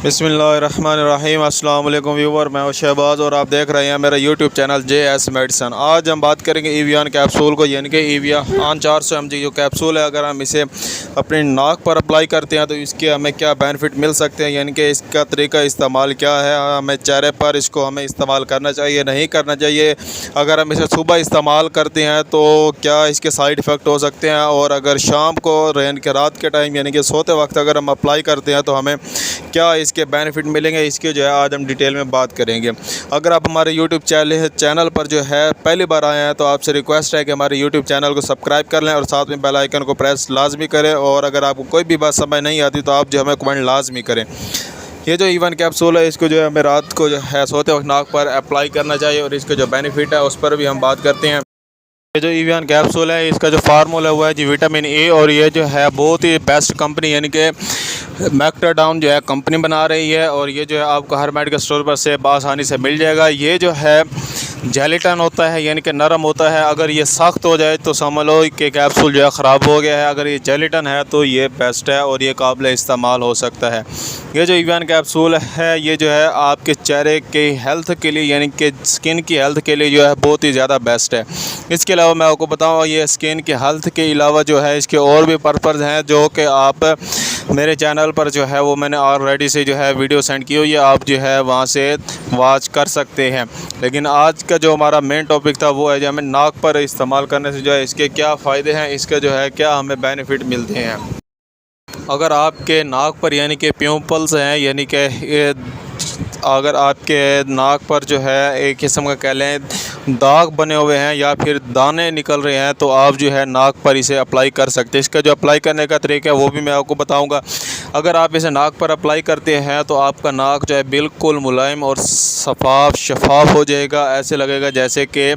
बिस्मिल्लाहिर्रहमानिर्रहीम। अस्सलाम वालेकुम व्यूवर, मैं हूं शहबाज और आप देख रहे हैं मेरा यूट्यूब चैनल JS मेडिसन। आज हम बात करेंगे एवियन कैप्सूल को, यानी कि एवियन 400 mg जो कैप्सूल है, अगर हम इसे अपनी नाक पर अप्लाई करते हैं तो इसके हमें क्या बेनिफिट मिल सकते हैं, यानी कि इसका तरीका इस्तेमाल क्या है, हमें चेहरे पर इसको हमें इस्तेमाल करना चाहिए नहीं करना चाहिए, अगर हम इसे सुबह इस्तेमाल करते हैं तो क्या इसके साइड इफ़ेक्ट हो सकते हैं, और अगर शाम को यानी कि रात के टाइम यानी कि सोते वक्त अगर हम अप्लाई करते हैं तो हमें क्या इसके बेनिफिट मिलेंगे, इसके जो है आज हम डिटेल में बात करेंगे। अगर आप हमारे यूट्यूब चैनल पर जो है पहली बार आए हैं तो आपसे रिक्वेस्ट है कि हमारे यूट्यूब चैनल को सब्सक्राइब कर लें और साथ में बेल आइकन को प्रेस लाजमी करें, और अगर आपको कोई भी बात समझ नहीं आती तो आप जो हमें कमेंट लाजमी करें। ये जो एवियन कैप्सूल है इसको जो है हमें रात को जो है सोते वक्त नाक पर अप्लाई करना चाहिए, और इसके जो बेनिफिट है उस पर भी हम बात करते हैं। ये जो एवियन कैप्सूल है इसका जो फार्मूला हुआ है जी विटामिन ए, और ये जो है बहुत ही बेस्ट कंपनी यानी कि मैक्टाडाउन जो है कंपनी बना रही है, और ये जो है आपको हर मेडिकल स्टोर पर से आसानी से मिल जाएगा। ये जो है जेलेटिन होता है यानी कि नरम होता है, अगर ये सख्त हो जाए तो समझ लो कि कैप्सूल जो है ख़राब हो गया है, अगर ये जेलेटिन है तो ये बेस्ट है और ये काबिल इस्तेमाल हो सकता है। ये जो एवियन कैप्सूल है ये जो है आपके चेहरे के हेल्थ के लिए यानी कि स्किन की हेल्थ के लिए जो है बहुत ही ज़्यादा बेस्ट है। इसके अलावा मैं आपको बताऊँ ये स्किन की हेल्थ के अलावा जो है इसके और भी पर्पज़ हैं जो कि आप मेरे चैनल पर जो है वो मैंने ऑलरेडी से जो है वीडियो सेंड की हुई है, आप जो है वहाँ से वॉच कर सकते हैं। लेकिन आज का जो हमारा मेन टॉपिक था वो है जो हमें नाक पर इस्तेमाल करने से जो है इसके क्या फ़ायदे हैं, इसके जो है क्या हमें बेनिफिट मिलते हैं। अगर आपके नाक पर यानी कि पिंपल्स हैं, यानी कि अगर आपके नाक पर जो है एक किस्म का कह लें दाग बने हुए हैं या फिर दाने निकल रहे हैं तो आप जो है नाक पर इसे अप्लाई कर सकते हैं। इसका जो अप्लाई करने का तरीका है वो भी मैं आपको बताऊंगा। अगर आप इसे नाक पर अप्लाई करते हैं तो आपका नाक जो है बिल्कुल मुलायम और शफाफ हो जाएगा, ऐसे लगेगा जैसे कि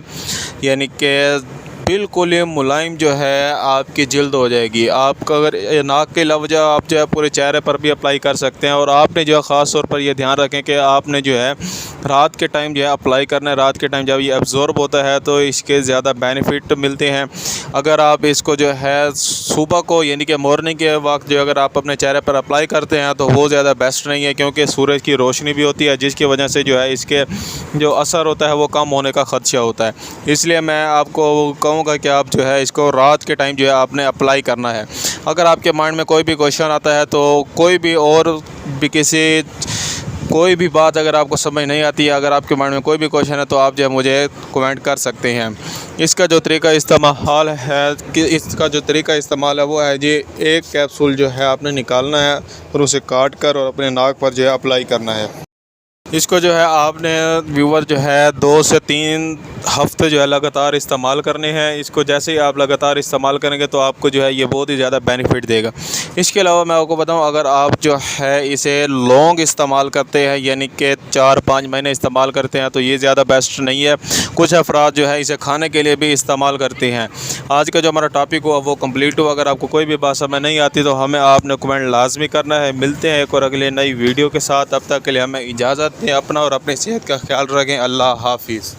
यानी कि बिल्कुल ये मुलायम जो है आपकी जिल्द हो जाएगी। आपका अगर नाक के अलावा जो आप जो है पूरे चेहरे पर भी अप्लाई कर सकते हैं, और आपने जो है ख़ास तौर पर यह ध्यान रखें कि आपने जो है रात के टाइम जो है अप्लाई करना है। रात के टाइम जब ये एब्जॉर्ब होता है तो इसके ज़्यादा बेनिफिट मिलते हैं। अगर आप इसको जो है सुबह को यानी कि मॉर्निंग के वक्त जो अगर आप अपने चेहरे पर अप्लाई करते हैं तो वो ज़्यादा बेस्ट नहीं है, क्योंकि सूरज की रोशनी भी होती है जिसकी वजह से जो है इसके जो असर होता है वो कम होने का ख़दशा होता है। इसलिए मैं आपको कहूँगा कि आप जो है इसको रात के टाइम जो है आपने अप्लाई करना है। अगर आपके माइंड में कोई भी क्वेश्चन आता है तो कोई भी बात अगर आपको समझ नहीं आती है, अगर आपके माइंड में कोई भी क्वेश्चन है तो आप जो है मुझे कमेंट कर सकते हैं। इसका जो तरीका इस्तेमाल है वो है जी, एक कैप्सूल जो है आपने निकालना है और उसे काट कर और अपने नाक पर जो है अप्लाई करना है। इसको जो है आपने व्यूवर जो है 2 से 3 हफ्ते जो है लगातार इस्तेमाल करने हैं। इसको जैसे ही आप लगातार इस्तेमाल करेंगे तो आपको जो है ये बहुत ही ज़्यादा बेनिफिट देगा। इसके अलावा मैं आपको बताऊं, अगर आप जो है इसे लॉन्ग इस्तेमाल करते हैं यानी कि 4-5 महीने इस्तेमाल करते हैं तो ये ज़्यादा बेस्ट नहीं है। कुछ अफराद जो है इसे खाने के लिए भी इस्तेमाल करते हैं। आज का जो हमारा टॉपिक हुआ वो कम्प्लीट हुआ। अगर आपको कोई भी बात समझ नहीं आती तो हमें आपने कमेंट लाजमी करना है। मिलते हैं एक और अगले नई वीडियो के साथ, तब तक के लिए हमें इजाज़त दें। अपना और अपनी सेहत का ख्याल रखें। अल्लाह हाफिज़।